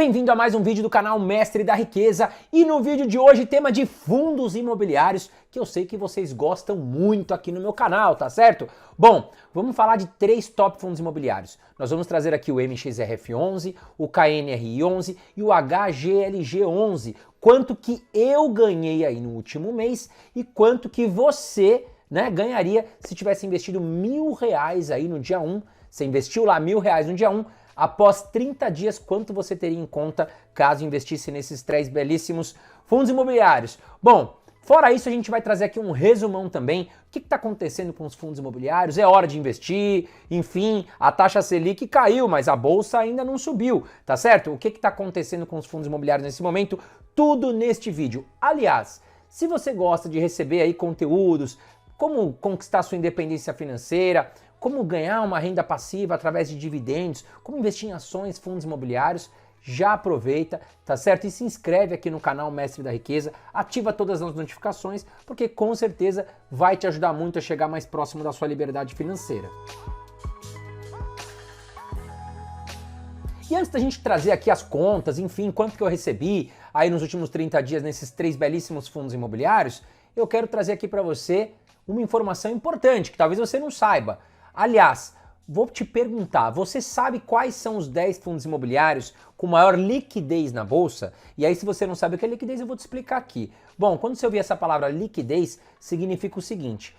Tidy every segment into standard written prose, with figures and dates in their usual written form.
Bem-vindo a mais um vídeo do canal Mestre da Riqueza e no vídeo de hoje tema de fundos imobiliários que eu sei que vocês gostam muito aqui no meu canal, tá certo? Bom, vamos falar de 3 top fundos imobiliários. Nós vamos trazer aqui o MXRF11, o KNRI11 e o HGLG11. Quanto que eu ganhei aí no último mês e quanto que você ganharia se tivesse investido R$1.000 aí no dia 1. Você investiu lá R$1.000 no dia 1. Após 30 dias, quanto você teria em conta caso investisse nesses 3 belíssimos fundos imobiliários? Bom, fora isso, a gente vai trazer aqui um resumão também. O que está acontecendo com os fundos imobiliários? É hora de investir? Enfim, a taxa Selic caiu, mas a bolsa ainda não subiu, tá certo? O que está acontecendo com os fundos imobiliários nesse momento? Tudo neste vídeo. Aliás, se você gosta de receber aí conteúdos, como conquistar sua independência financeira, como ganhar uma renda passiva através de dividendos, como investir em ações, fundos imobiliários, já aproveita, tá certo? E se inscreve aqui no canal Mestre da Riqueza, ativa todas as notificações, porque com certeza vai te ajudar muito a chegar mais próximo da sua liberdade financeira. E antes da gente trazer aqui as contas, enfim, quanto que eu recebi aí nos últimos 30 dias nesses 3 belíssimos fundos imobiliários, eu quero trazer aqui para você uma informação importante que talvez você não saiba. Aliás, vou te perguntar, você sabe quais são os 10 fundos imobiliários com maior liquidez na bolsa? E aí, se você não sabe o que é liquidez, eu vou te explicar aqui. Bom, quando você ouvir essa palavra liquidez, significa o seguinte,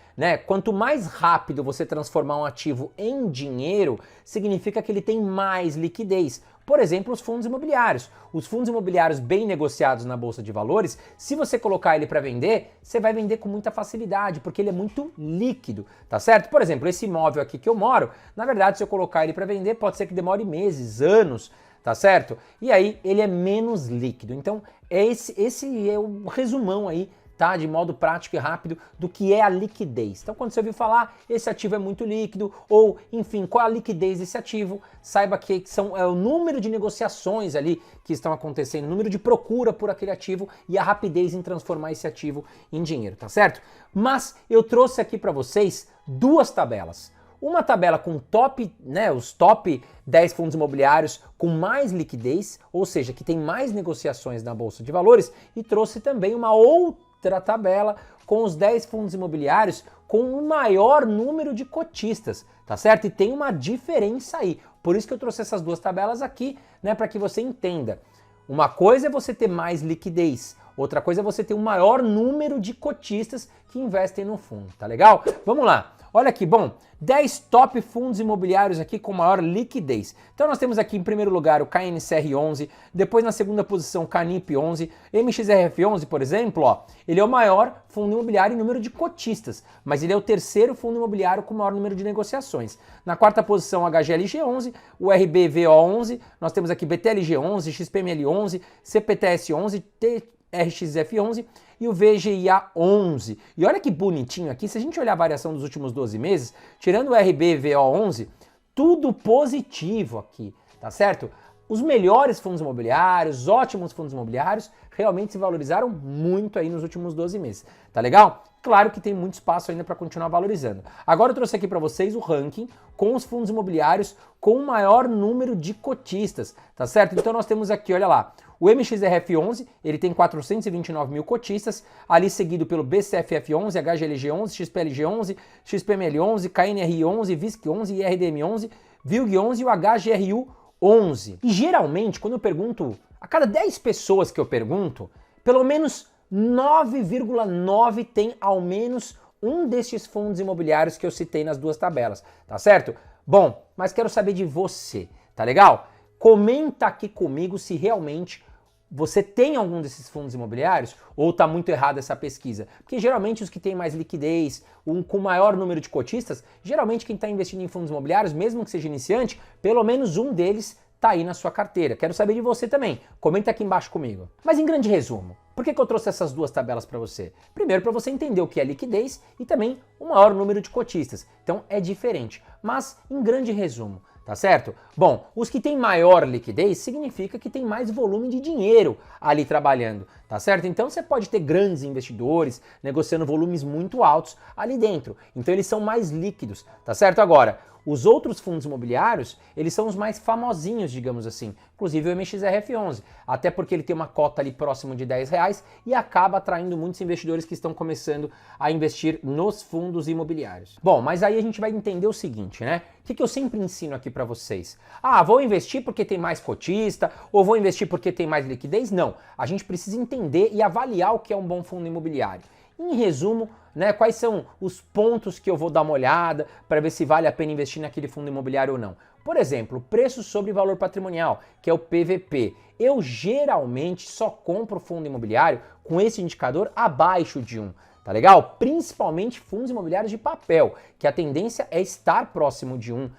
quanto mais rápido você transformar um ativo em dinheiro, significa que ele tem mais liquidez. Por exemplo, os fundos imobiliários. Os fundos imobiliários bem negociados na Bolsa de Valores, se você colocar ele para vender, você vai vender com muita facilidade, porque ele é muito líquido, tá certo? Por exemplo, esse imóvel aqui que eu moro, na verdade, se eu colocar ele para vender, pode ser que demore meses, anos, tá certo? E aí, ele é menos líquido. Então, esse é o resumão aí, tá? De modo prático e rápido do que é a liquidez. Então, quando você ouvir falar, esse ativo é muito líquido, ou, enfim, qual é a liquidez desse ativo, saiba que é o número de negociações ali que estão acontecendo, o número de procura por aquele ativo e a rapidez em transformar esse ativo em dinheiro, tá certo? Mas eu trouxe aqui para vocês 2 tabelas. Uma tabela com os top 10 fundos imobiliários com mais liquidez, ou seja, que tem mais negociações na Bolsa de Valores, e trouxe também uma outra tabela com os 10 fundos imobiliários com o maior número de cotistas, tá certo? E tem uma diferença aí. Por isso que eu trouxe essas 2 tabelas aqui, para que você entenda. Uma coisa é você ter mais liquidez, outra coisa é você ter um maior número de cotistas que investem no fundo, tá legal? Vamos lá. Olha aqui, bom, 10 top fundos imobiliários aqui com maior liquidez. Então nós temos aqui em primeiro lugar o KNCR11, depois na segunda posição o KNIP11, MXRF11, por exemplo, ó, ele é o maior fundo imobiliário em número de cotistas, mas ele é o terceiro fundo imobiliário com maior número de negociações. Na quarta posição, HGLG11, o RBVO11, nós temos aqui BTLG11, XPML11, CPTS11, TRXF11 e o VGIA11. E olha que bonitinho aqui, se a gente olhar a variação dos últimos 12 meses, tirando o RBVO11, tudo positivo aqui, tá certo? Os melhores fundos imobiliários, ótimos fundos imobiliários, realmente se valorizaram muito aí nos últimos 12 meses, tá legal? Claro que tem muito espaço ainda para continuar valorizando. Agora eu trouxe aqui para vocês o ranking com os fundos imobiliários com o maior número de cotistas, tá certo? Então nós temos aqui, olha lá, o MXRF11, ele tem 429 mil cotistas, ali seguido pelo BCFF11, HGLG11, XPLG11, XPML11, KNRI11, VISC11, IRDM11, VILG11 e o HGRU11. E geralmente, quando eu pergunto, a cada 10 pessoas que eu pergunto, pelo menos 9,9 tem ao menos um destes fundos imobiliários que eu citei nas 2 tabelas, tá certo? Bom, mas quero saber de você, tá legal? Comenta aqui comigo se realmente você tem algum desses fundos imobiliários ou está muito errada essa pesquisa? Porque geralmente os que têm mais liquidez, com maior número de cotistas, geralmente quem está investindo em fundos imobiliários, mesmo que seja iniciante, pelo menos um deles está aí na sua carteira. Quero saber de você também. Comenta aqui embaixo comigo. Mas em grande resumo, por que eu trouxe essas 2 tabelas para você? Primeiro, para você entender o que é liquidez e também o maior número de cotistas. Então é diferente, mas em grande resumo. Tá certo? Bom, os que têm maior liquidez significa que tem mais volume de dinheiro ali trabalhando, tá certo? Então você pode ter grandes investidores negociando volumes muito altos ali dentro. Então eles são mais líquidos, tá certo? Agora, Os outros fundos imobiliários, eles são os mais famosinhos, digamos assim, inclusive o MXRF11, até porque ele tem uma cota ali próximo de R$10 e acaba atraindo muitos investidores que estão começando a investir nos fundos imobiliários. Bom, mas aí a gente vai entender o seguinte, né? O que eu sempre ensino aqui para vocês? Ah, vou investir porque tem mais cotista, ou vou investir porque tem mais liquidez? Não, a gente precisa entender e avaliar o que é um bom fundo imobiliário. Em resumo, né, quais são os pontos que eu vou dar uma olhada para ver se vale a pena investir naquele fundo imobiliário ou não. Por exemplo, preço sobre valor patrimonial, que é o PVP. Eu geralmente só compro fundo imobiliário com esse indicador abaixo de 1. Tá legal? Principalmente fundos imobiliários de papel, que a tendência é estar próximo de 1.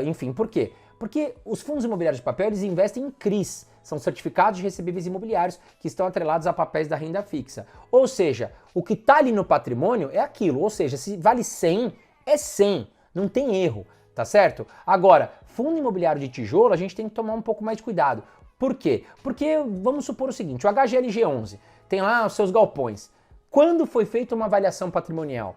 Enfim, por quê? Porque os fundos imobiliários de papel, eles investem em CRIs, são certificados de recebíveis imobiliários que estão atrelados a papéis da renda fixa. Ou seja, o que está ali no patrimônio é aquilo, ou seja, se vale 100, é 100, não tem erro, tá certo? Agora, fundo imobiliário de tijolo, a gente tem que tomar um pouco mais de cuidado. Por quê? Porque vamos supor o seguinte, o HGLG11 tem lá os seus galpões. Quando foi feita uma avaliação patrimonial?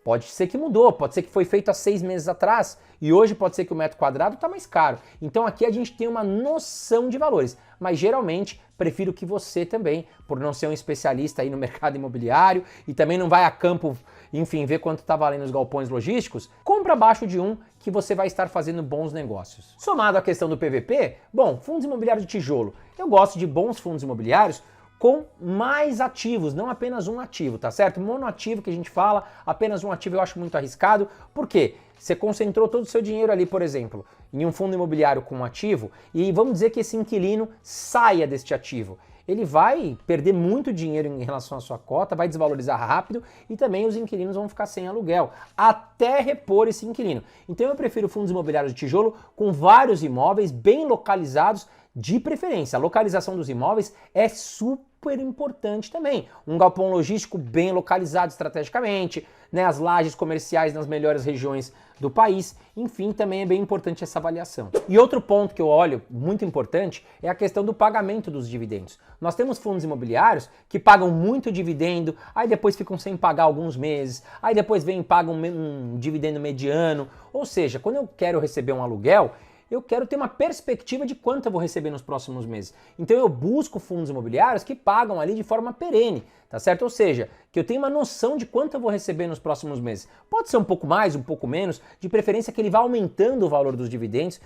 Pode ser que mudou, pode ser que foi feito há 6 meses atrás e hoje pode ser que o metro quadrado está mais caro. Então aqui a gente tem uma noção de valores, mas geralmente prefiro que você também, por não ser um especialista aí no mercado imobiliário e também não vai a campo, enfim, ver quanto está valendo os galpões logísticos, compra abaixo de 1 que você vai estar fazendo bons negócios. Somado à questão do PVP, bom, fundos imobiliários de tijolo. Eu gosto de bons fundos imobiliários com mais ativos, não apenas um ativo, tá certo? Monoativo que a gente fala, apenas um ativo eu acho muito arriscado. Por quê? Você concentrou todo o seu dinheiro ali, por exemplo, em um fundo imobiliário com um ativo e vamos dizer que esse inquilino saia deste ativo. Ele vai perder muito dinheiro em relação à sua cota, vai desvalorizar rápido e também os inquilinos vão ficar sem aluguel, até repor esse inquilino. Então eu prefiro fundos imobiliários de tijolo com vários imóveis bem localizados, de preferência. A localização dos imóveis é super importante também. Um galpão logístico bem localizado estrategicamente, né, as lajes comerciais nas melhores regiões do país, enfim, também é bem importante essa avaliação. E outro ponto que eu olho, muito importante, é a questão do pagamento dos dividendos. Nós temos fundos imobiliários que pagam muito dividendo, aí depois ficam sem pagar alguns meses, aí depois vêm e pagam um dividendo mediano, ou seja, quando eu quero receber um aluguel, eu quero ter uma perspectiva de quanto eu vou receber nos próximos meses. Então eu busco fundos imobiliários que pagam ali de forma perene, tá certo? Ou seja, que eu tenho uma noção de quanto eu vou receber nos próximos meses. Pode ser um pouco mais, um pouco menos, de preferência que ele vá aumentando o valor dos dividendos,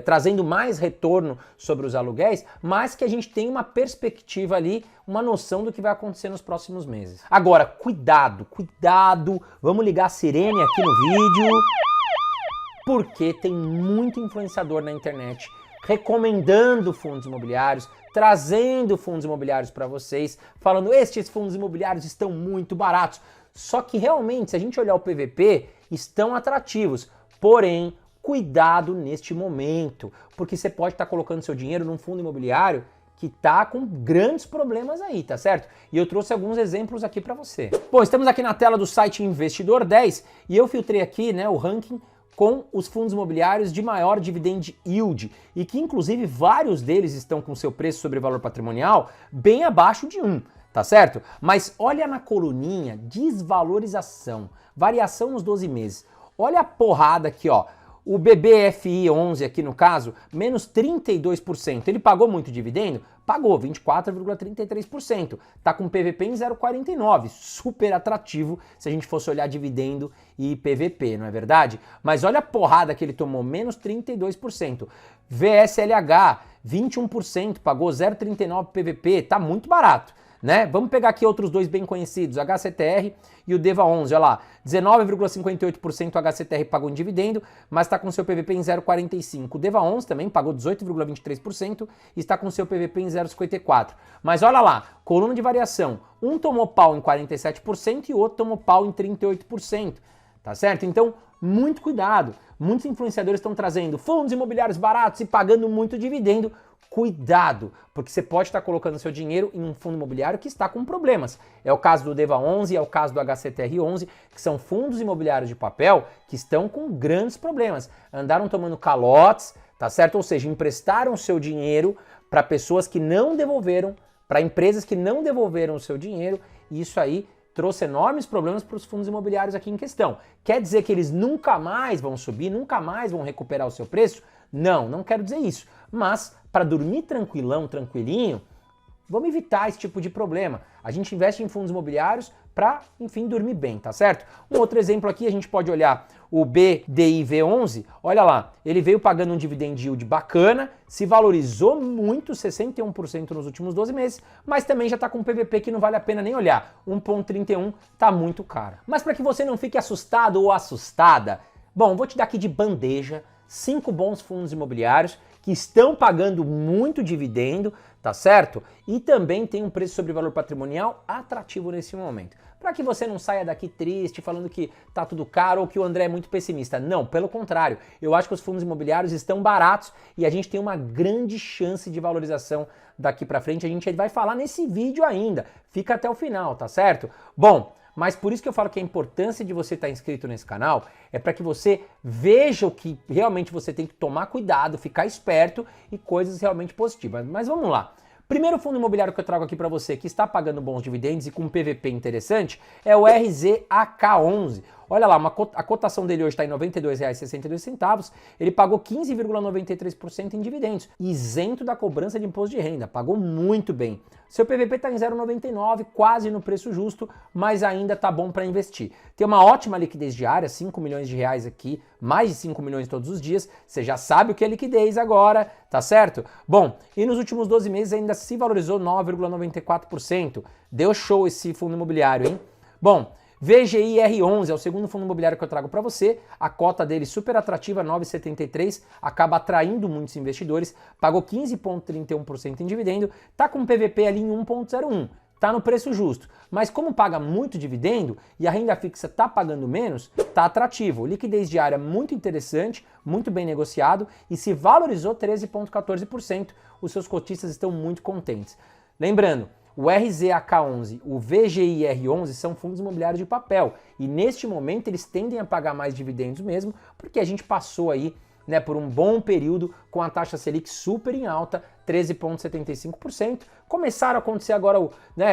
trazendo mais retorno sobre os aluguéis, mas que a gente tenha uma perspectiva ali, uma noção do que vai acontecer nos próximos meses. Agora, cuidado, vamos ligar a sirene aqui no vídeo, porque tem muito influenciador na internet recomendando fundos imobiliários, trazendo fundos imobiliários para vocês, falando estes fundos imobiliários estão muito baratos. Só que realmente, se a gente olhar o PVP, estão atrativos. Porém, cuidado neste momento, porque você pode estar colocando seu dinheiro num fundo imobiliário que tá com grandes problemas aí, tá certo? E eu trouxe alguns exemplos aqui para você. Bom, estamos aqui na tela do site Investidor 10 e eu filtrei aqui, né, o ranking com os fundos imobiliários de maior dividend yield e que inclusive vários deles estão com seu preço sobre valor patrimonial bem abaixo de 1, tá certo? Mas olha na coluninha desvalorização, variação nos 12 meses. Olha a porrada aqui, ó. O BBFI11 aqui no caso, menos 32%. Ele pagou muito dividendo? Pagou 24,33%. Tá com PVP em 0,49. Super atrativo se a gente fosse olhar dividendo e PVP, não é verdade? Mas olha a porrada que ele tomou, menos 32%. VSLH, 21%, pagou 0,39 PVP, tá muito barato. Né? Vamos pegar aqui outros dois bem conhecidos, HCTR e o DEVA11, olha lá, 19,58% o HCTR pagou em dividendo, mas está com seu PVP em 0,45%. O DEVA11 também pagou 18,23% e está com seu PVP em 0,54%. Mas olha lá, coluna de variação, um tomou pau em 47% e o outro tomou pau em 38%, tá certo? Então, muito cuidado, muitos influenciadores estão trazendo fundos imobiliários baratos e pagando muito dividendo. Cuidado, porque você pode estar colocando seu dinheiro em um fundo imobiliário que está com problemas. É o caso do DEVA11 e é o caso do HCTR11, que são fundos imobiliários de papel que estão com grandes problemas. Andaram tomando calotes, tá certo? Ou seja, emprestaram seu dinheiro para pessoas que não devolveram, para empresas que não devolveram o seu dinheiro, e isso aí trouxe enormes problemas para os fundos imobiliários aqui em questão. Quer dizer que eles nunca mais vão subir, nunca mais vão recuperar o seu preço? Não, não quero dizer isso. Mas para dormir tranquilão, tranquilinho, vamos evitar esse tipo de problema. A gente investe em fundos imobiliários para, enfim, dormir bem, tá certo? Um outro exemplo aqui, a gente pode olhar o BDIV11, olha lá, ele veio pagando um dividend yield bacana, se valorizou muito, 61% nos últimos 12 meses, mas também já está com um PVP que não vale a pena nem olhar, 1,31 tá muito caro. Mas para que você não fique assustado ou assustada, bom, vou te dar aqui de bandeja 5 bons fundos imobiliários que estão pagando muito dividendo, tá certo? E também tem um preço sobre valor patrimonial atrativo nesse momento. Para que você não saia daqui triste, falando que tá tudo caro ou que o André é muito pessimista. Não, pelo contrário. Eu acho que os fundos imobiliários estão baratos e a gente tem uma grande chance de valorização daqui para frente. A gente vai falar nesse vídeo ainda. Fica até o final, tá certo? Bom, mas por isso que eu falo que a importância de você estar inscrito nesse canal é para que você veja o que realmente você tem que tomar cuidado, ficar esperto e coisas realmente positivas. Mas vamos lá. Primeiro fundo imobiliário que eu trago aqui para você que está pagando bons dividendos e com um PVP interessante é o RZAK11. Olha lá, a cotação dele hoje está em R$ 92,62. Ele pagou 15,93% em dividendos, isento da cobrança de imposto de renda. Pagou muito bem. Seu PVP está em 0,99, quase no preço justo, mas ainda tá bom para investir. Tem uma ótima liquidez diária, 5 milhões de reais aqui, mais de 5 milhões todos os dias. Você já sabe o que é liquidez agora, tá certo? Bom, e nos últimos 12 meses ainda se valorizou 9,94%. Deu show esse fundo imobiliário, hein? Bom, VGIR11 é o segundo fundo imobiliário que eu trago para você. A cota dele super atrativa, 9,73, acaba atraindo muitos investidores. Pagou 15,31% em dividendo, tá com um PVP ali em 1,01. Tá no preço justo. Mas como paga muito dividendo e a renda fixa tá pagando menos, tá atrativo. Liquidez diária muito interessante, muito bem negociado e se valorizou 13,14%. Os seus cotistas estão muito contentes. Lembrando, o RZAK11, o VGIR11 são fundos imobiliários de papel e neste momento eles tendem a pagar mais dividendos mesmo, porque a gente passou aí, né, por um bom período com a taxa Selic super em alta, 13,75%. Começaram a acontecer agora,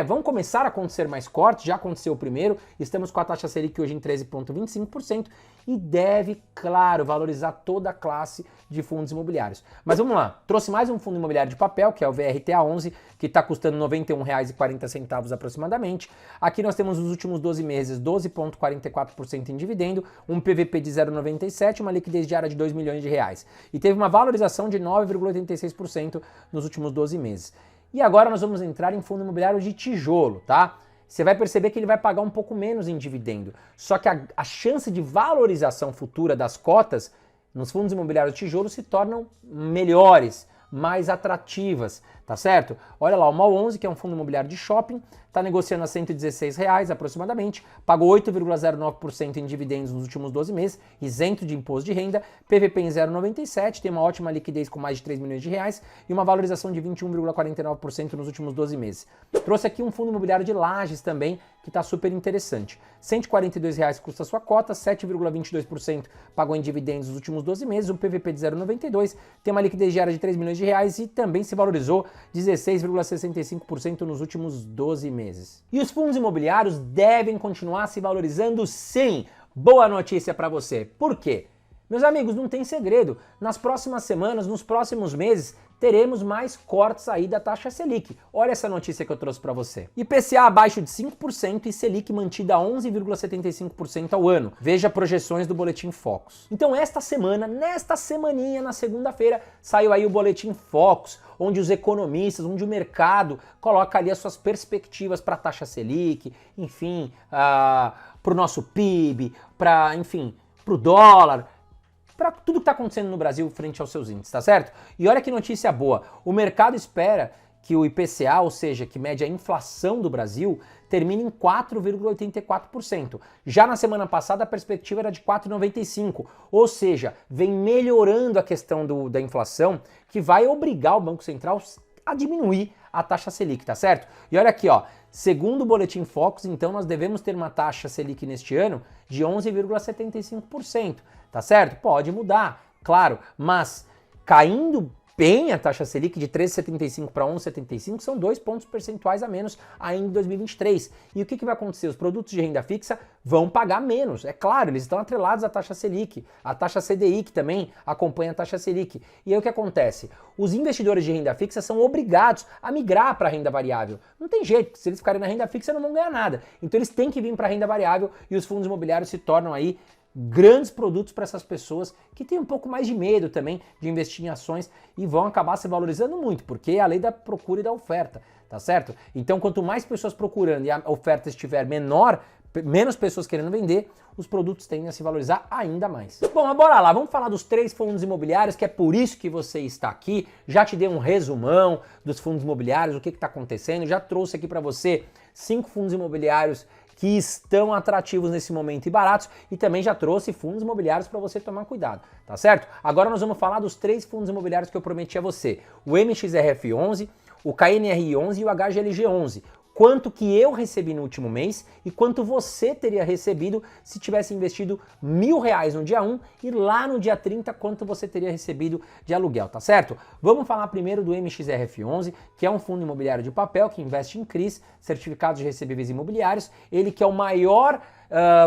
vão começar a acontecer mais cortes, já aconteceu o primeiro, estamos com a taxa Selic hoje em 13,25% e deve, claro, valorizar toda a classe de fundos imobiliários. Mas vamos lá, trouxe mais um fundo imobiliário de papel, que é o VRTA11, que está custando R$ 91,40 aproximadamente. Aqui nós temos nos últimos 12 meses 12,44% em dividendo, um PVP de 0,97, uma liquidez diária de 2 milhões de reais. E teve uma valorização de 9,86% nos últimos 12 meses. E agora nós vamos entrar em fundo imobiliário de tijolo, tá? Você vai perceber que ele vai pagar um pouco menos em dividendo. Só que a chance de valorização futura das cotas nos fundos imobiliários de tijolo se tornam melhores, mais atrativas, tá certo? Olha lá, o MOL11, que é um fundo imobiliário de shopping, está negociando a R$ 116 aproximadamente, pagou 8,09% em dividendos nos últimos 12 meses, isento de imposto de renda, PVP em 0,97, tem uma ótima liquidez com mais de 3 milhões de reais e uma valorização de 21,49% nos últimos 12 meses. Trouxe aqui um fundo imobiliário de Lajes também, que está super interessante. R$ 142 custa a sua cota, 7,22% pagou em dividendos nos últimos 12 meses, um PVP de 0,92, tem uma liquidez diária de 3 milhões de reais e também se valorizou 16,65% nos últimos 12 meses. E os fundos imobiliários devem continuar se valorizando sim. Boa notícia para você. Por quê? Meus amigos, não tem segredo. Nas próximas semanas, nos próximos meses, teremos mais cortes aí da taxa Selic. Olha essa notícia que eu trouxe para você. IPCA abaixo de 5% e Selic mantida a 11,75% ao ano. Veja projeções do Boletim Focus. Então esta semana, nesta semaninha, na segunda-feira, saiu aí o Boletim Focus, onde os economistas, onde o mercado coloca ali as suas perspectivas para a taxa Selic, enfim, para o nosso PIB, para o dólar, para tudo que está acontecendo no Brasil frente aos seus índices, tá certo? E olha que notícia boa, o mercado espera que o IPCA, ou seja, que mede a inflação do Brasil, termine em 4,84%. Já na semana passada a perspectiva era de 4,95%, ou seja, vem melhorando a questão da inflação, que vai obrigar o Banco Central a diminuir a taxa Selic, tá certo? E olha aqui, ó, segundo o Boletim Focus, então nós devemos ter uma taxa Selic neste ano de 11,75%, tá certo? Pode mudar, claro, mas caindo bem a taxa Selic de 13,75 para 11,75, são 2 pontos percentuais a menos ainda em 2023. E o que vai acontecer? Os produtos de renda fixa vão pagar menos. É claro, eles estão atrelados à taxa Selic, à taxa CDI, que também acompanha a taxa Selic. E aí o que acontece? Os investidores de renda fixa são obrigados a migrar para a renda variável. Não tem jeito, se eles ficarem na renda fixa não vão ganhar nada. Então eles têm que vir para a renda variável e os fundos imobiliários se tornam aí grandes produtos para essas pessoas que têm um pouco mais de medo também de investir em ações e vão acabar se valorizando muito, porque é a lei da procura e da oferta, tá certo? Então, quanto mais pessoas procurando e a oferta estiver menor, menos pessoas querendo vender, os produtos tendem a se valorizar ainda mais. Bom, mas bora lá, vamos falar dos 3 fundos imobiliários, que é por isso que você está aqui. Já te dei um resumão dos fundos imobiliários, o que está acontecendo, já trouxe aqui para você 5 fundos imobiliários que estão atrativos nesse momento e baratos, e também já trouxe fundos imobiliários para você tomar cuidado, tá certo? Agora nós vamos falar dos 3 fundos imobiliários que eu prometi a você: o MXRF11, o KNRI11 e o HGLG11. Quanto que eu recebi no último mês e quanto você teria recebido se tivesse investido R$1.000 no dia 1 e lá no dia 30 quanto você teria recebido de aluguel, tá certo? Vamos falar primeiro do MXRF11, que é um fundo imobiliário de papel que investe em CRIs, certificados de recebíveis imobiliários, ele que é o maior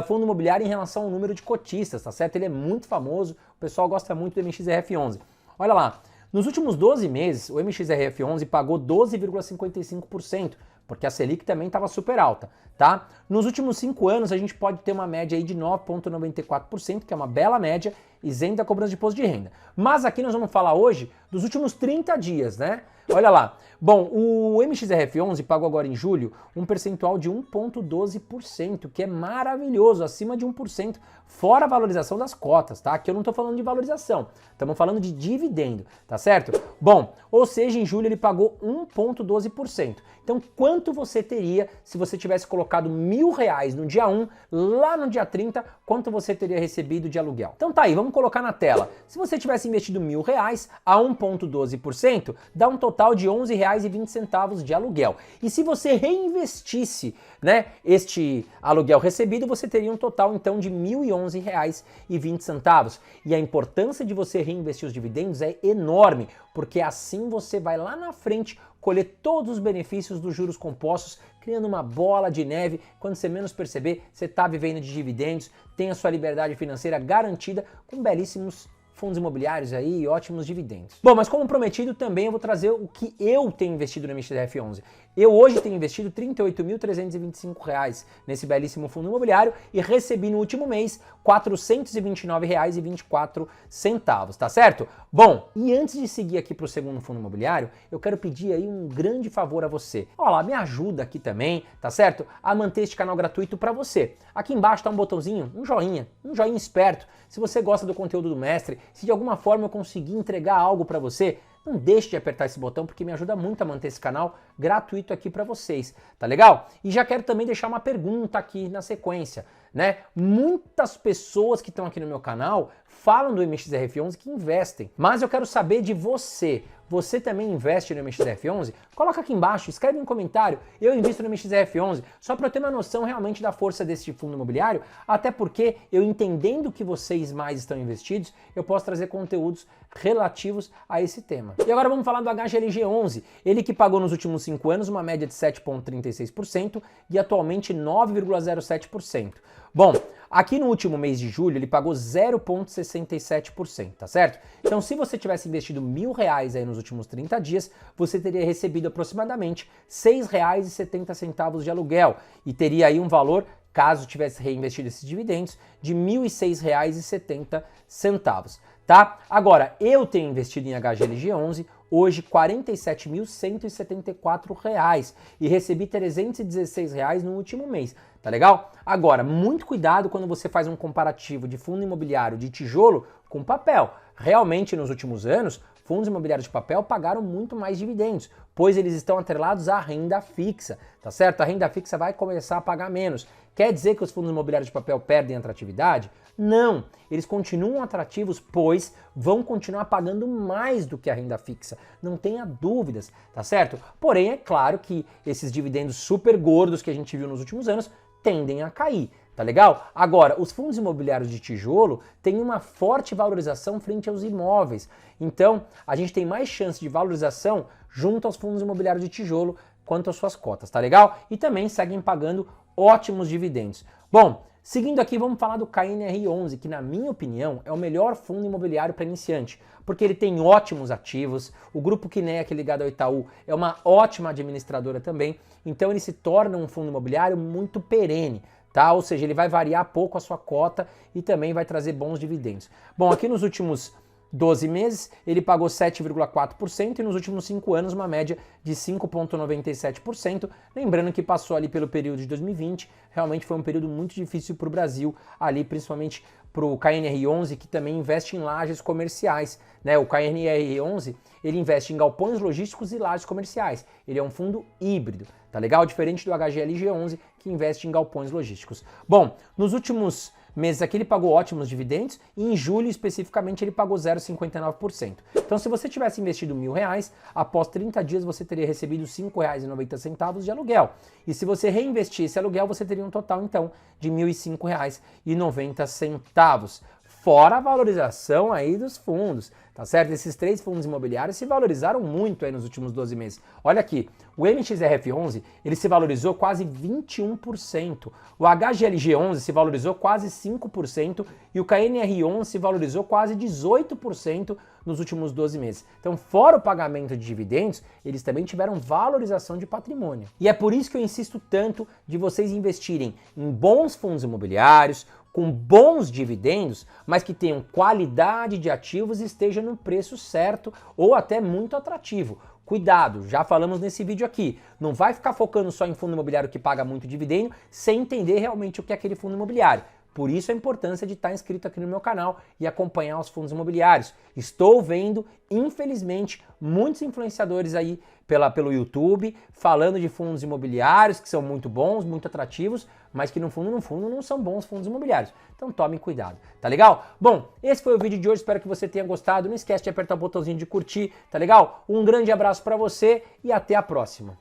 fundo imobiliário em relação ao número de cotistas, tá certo? Ele é muito famoso, o pessoal gosta muito do MXRF11. Olha lá, nos últimos 12 meses, o MXRF11 pagou 12,55%, porque a Selic também estava super alta, tá? Nos últimos 5 anos, a gente pode ter uma média aí de 9,94%, que é uma bela média, isenta da cobrança de imposto de renda. Mas aqui nós vamos falar hoje dos últimos 30 dias, né? Olha lá. Bom, o MXRF11 pagou agora em julho um percentual de 1,12%, que é maravilhoso, acima de 1%, fora a valorização das cotas, tá? Aqui eu não tô falando de valorização, estamos falando de dividendo, tá certo? Bom, ou seja, em julho ele pagou 1,12%. Então, quanto você teria se você tivesse colocado R$1.000 no dia 1, lá no dia 30, quanto você teria recebido de aluguel? Então tá aí, vamos colocar na tela. Se você tivesse investido R$1.000 a 1,12%, dá um total de R$11,20 de aluguel. E se você reinvestisse, né, este aluguel recebido, você teria um total então de R$1.011,20. E a importância de você reinvestir os dividendos é enorme, porque assim você vai lá na frente colher todos os benefícios dos juros compostos, criando uma bola de neve. Quando você menos perceber, você está vivendo de dividendos, tem a sua liberdade financeira garantida com belíssimos fundos imobiliários aí e ótimos dividendos. Bom, mas como prometido, também eu vou trazer o que eu tenho investido no MXRF11. Eu hoje tenho investido R$ 38.325 nesse belíssimo fundo imobiliário e recebi no último mês R$ 429,24, tá certo? Bom, e antes de seguir aqui para o segundo fundo imobiliário, eu quero pedir aí um grande favor a você. Olha lá, me ajuda aqui também, tá certo? A manter este canal gratuito para você. Aqui embaixo tá um botãozinho, um joinha esperto. Se você gosta do conteúdo do mestre, se de alguma forma eu conseguir entregar algo para você, não deixe de apertar esse botão porque me ajuda muito a manter esse canal gratuito aqui para vocês, tá legal? E já quero também deixar uma pergunta aqui na sequência, né? Muitas pessoas que estão aqui no meu canal falam do MXRF11 que investem, mas eu quero saber de você. Você também investe no MXRF11? Coloca aqui embaixo, escreve um comentário, eu invisto no MXRF11, só para eu ter uma noção realmente da força desse fundo imobiliário, até porque eu entendendo que vocês mais estão investidos, eu posso trazer conteúdos relativos a esse tema. E agora vamos falar do HGLG11, ele que pagou nos últimos 5 anos uma média de 7,36% e atualmente 9,07%. Bom, aqui no último mês de julho ele pagou 0,67%, tá certo? Então se você tivesse investido R$1.000 aí nos últimos 30 dias, você teria recebido aproximadamente R$ 6,70 de aluguel e teria aí um valor, caso tivesse reinvestido esses dividendos, de R$ 1.006,70, tá? Agora, eu tenho investido em HGLG11 hoje R$ 47.174 e recebi R$ 316 no último mês, tá legal? Agora, muito cuidado quando você faz um comparativo de fundo imobiliário de tijolo com papel. Realmente, nos últimos anos, fundos imobiliários de papel pagaram muito mais dividendos, pois eles estão atrelados à renda fixa, tá certo? A renda fixa vai começar a pagar menos. Quer dizer que os fundos imobiliários de papel perdem atratividade? Não, eles continuam atrativos, pois vão continuar pagando mais do que a renda fixa, não tenha dúvidas, tá certo? Porém, é claro que esses dividendos super gordos que a gente viu nos últimos anos tendem a cair, Tá legal? Agora, os fundos imobiliários de tijolo têm uma forte valorização frente aos imóveis. Então, a gente tem mais chance de valorização junto aos fundos imobiliários de tijolo quanto às suas cotas, tá legal? E também seguem pagando ótimos dividendos. Bom, seguindo aqui, vamos falar do KNR11, que na minha opinião é o melhor fundo imobiliário para iniciante, porque ele tem ótimos ativos, o grupo Kinea, que é ligado ao Itaú, é uma ótima administradora também, então ele se torna um fundo imobiliário muito perene, tá? Ou seja, ele vai variar pouco a sua cota e também vai trazer bons dividendos. Bom, aqui nos últimos 12 meses, ele pagou 7,4% e nos últimos 5 anos uma média de 5,97%. Lembrando que passou ali pelo período de 2020, realmente foi um período muito difícil para o Brasil, ali principalmente para o KNR11, que também investe em lajes comerciais, né? O KNR11, ele investe em galpões logísticos e lajes comerciais. Ele é um fundo híbrido, tá legal? Diferente do HGLG11, que investe em galpões logísticos. Bom, nos últimos meses aqui ele pagou ótimos dividendos e em julho especificamente ele pagou 0,59%. Então se você tivesse investido R$1.000, após 30 dias você teria recebido R$5,90 de aluguel. E se você reinvestir esse aluguel, você teria um total então de R$1.005,90. Fora a valorização aí dos fundos, tá certo? Esses 3 fundos imobiliários se valorizaram muito aí nos últimos 12 meses. Olha aqui, o MXRF11, ele se valorizou quase 21%, o HGLG11 se valorizou quase 5% e o KNR11 se valorizou quase 18% nos últimos 12 meses. Então, fora o pagamento de dividendos, eles também tiveram valorização de patrimônio. E é por isso que eu insisto tanto de vocês investirem em bons fundos imobiliários, com bons dividendos, mas que tenham qualidade de ativos e esteja no preço certo ou até muito atrativo. Cuidado, já falamos nesse vídeo aqui, não vai ficar focando só em fundo imobiliário que paga muito dividendo sem entender realmente o que é aquele fundo imobiliário. Por isso a importância de estar inscrito aqui no meu canal e acompanhar os fundos imobiliários. Estou vendo, infelizmente, muitos influenciadores aí pelo YouTube falando de fundos imobiliários que são muito bons, muito atrativos, mas que no fundo não são bons fundos imobiliários. Então tome cuidado, tá legal? Bom, esse foi o vídeo de hoje, espero que você tenha gostado. Não esquece de apertar o botãozinho de curtir, tá legal? Um grande abraço para você e até a próxima.